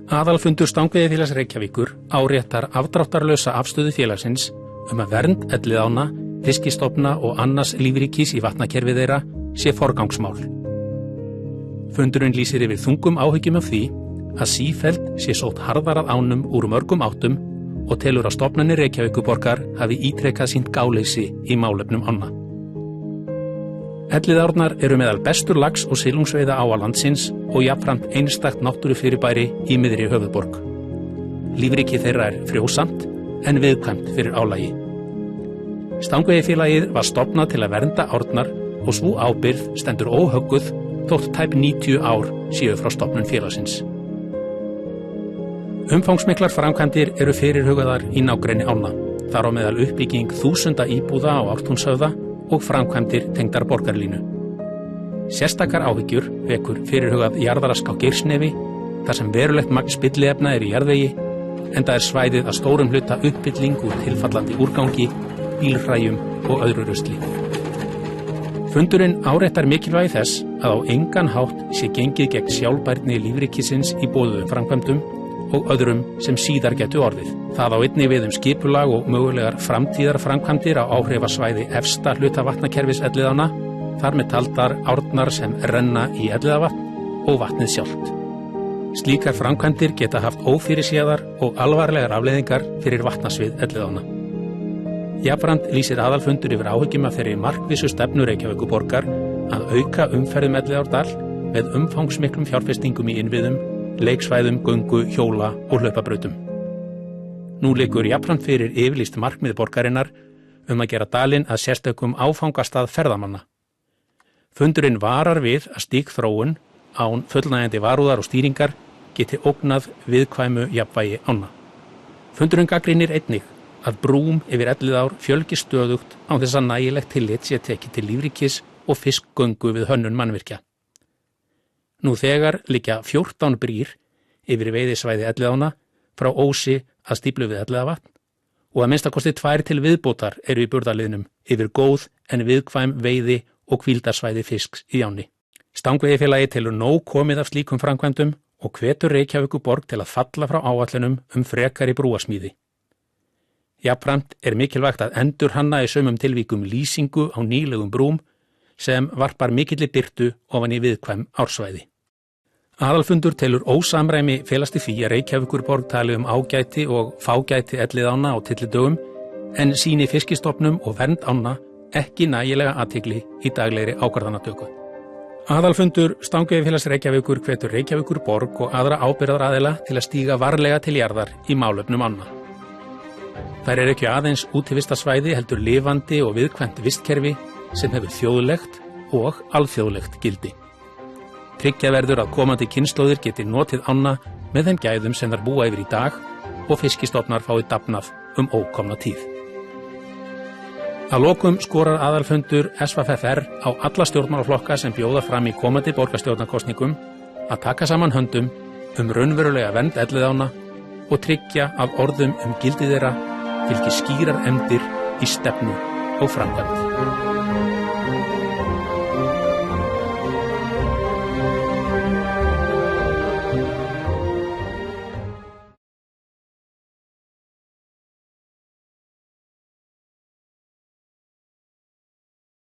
Aðalfundur Stangveiðifélags Reykjavíkur áréttar afdráttarlausa afstöðu félagsins að vernd elliðána, fiskistofna og annars lífríkis í vatnakerfi þeirra sé forgangsmál. Fundurinn lýsir yfir þungum áhyggjum af því að sífellt sé sótt harðar að ánum úr mörgum áttum og telur að stofnanir Reykjavíkurborgar hafi ítrekað sýnt gáleysi í málefnum ánna. Elliðárnar eru meðal bestur lax- og silungsveiða áa landsins og jafnframt einstakt náttúrufyrirbæri í miðri höfuðborg. Lífríki þeirra frjósamt en viðkvæmt fyrir álagi. Stangveiðifélagið var stofnað til að vernda árnar og sú ábyrgð stendur óhögguð þótt tæp 90 ár séu frá stofnun félagsins. Umfangsmiklar framkvæmdir eru fyrirhugaðar í nágrenni ána, þar á meðal uppbygging 1000 íbúða á Ártúnshöfða og framkvæmdir tengdar borgarlínu. Sérstakar áhyggjur vekur fyrirhugað jarðarask á Geirsnefi, þar sem verulegt magn spilliefna í jarðvegi, enda svæðið að stórum hluta uppfylling úr tilfallandi úrgangi, bílhræjum og öðru rusli. Fundurinn áréttar mikilvægi þess að á engan hátt sé gengið gegn sjálfbærni lífríkisins í boðuðum framkvæmdum og öðrum sem síðar getu orðið. Það á einnig við skipulag og mögulegar framtíðar framkvæmdir á áhrifasvæði efsta hluta vatnakerfis Elliðána, þar með taldar árnar sem renna í Elliðavatn og vatnið sjálft. Slíkar framkvæmdir geta haft ófyrirséðar og alvarlegar afleiðingar fyrir vatnasvið Elliðána. Jafnframt lýsir aðalfundur yfir áhyggjum af þeirri markvissu stefnu Reykjavíkurborgar að auka umferð Elliðárdal með umfangsmiklum fjárfestingum í innviðum, leiksvæðum, göngu, hjóla og hlaupabrautum. Nú liggur jafnframt fyrir yfirlýst markmið borgarinnar að gera dalinn að sérstökum áfangastað ferðamanna. Fundurinn varar við að slík þróun án fullnægjandi varúðar og stýringar geti ógnað viðkvæmu jafnvægi ána. Fundurinn gagnrýnir einnig að brúm yfir Elliðár fjölgi stöðugt án þess að nægilegt tillit sé tekið til lífríkis og fiskgöngu við hönnun mannvirkja. Nú þegar liggja 14 brýr yfir veiðisvæði Elliðána frá Ósi að stíflu við Elliðavatn og að minnstakosti 2 til viðbótar eru í burðarliðnum yfir góð en viðkvæm veiði og hvíldarsvæði fisks í ánni. Stangveiðifélagið telur nóg komið af slíkum framkvæmdum og hvetur Reykjavíkurborg til að falla frá áætlunum frekari brúasmíði. Jafnframt mikilvægt að endurhanna í sumum tilvíkum lýsingu á nýlegum brúm sem varpar mikilli birtu ofan í viðkvæm ársvæði. Aðalfundur telur ósamræmi felast í því að Reykjavíkurborg tali ágæti og fágæti Elliðána á tyllidögum en sýni fiskistofnum og vernd ána ekki nægilega athygli í daglegri ákvarðanatöku. Aðalfundur Stangveiðifélags Reykjavíkur hvetur Reykjavíkurborg og aðra ábyrgðaraðila til að stíga varlega til jarðar í málefnum ána. Þær eru ekki aðeins útivistarsvæði heldur lifandi og viðkvæmt vistkerfi sem hefur þjóðlegt og alþjóðlegt gildi. Tryggja verður að komandi kynslóðir geti notið ána með þeim gæðum sem þær búa yfir í dag og fiskistofnar fái dafnað ókomna tíð. Að lokum skorar aðalfundur SVFR á alla stjórnmálaflokka sem bjóða fram í komandi borgarstjórnarkosningum að taka saman höndum raunverulega vernd Elliðána og tryggja að orðum gildi þeirra fylgi skýrar efndir í stefnu og framkvæmd.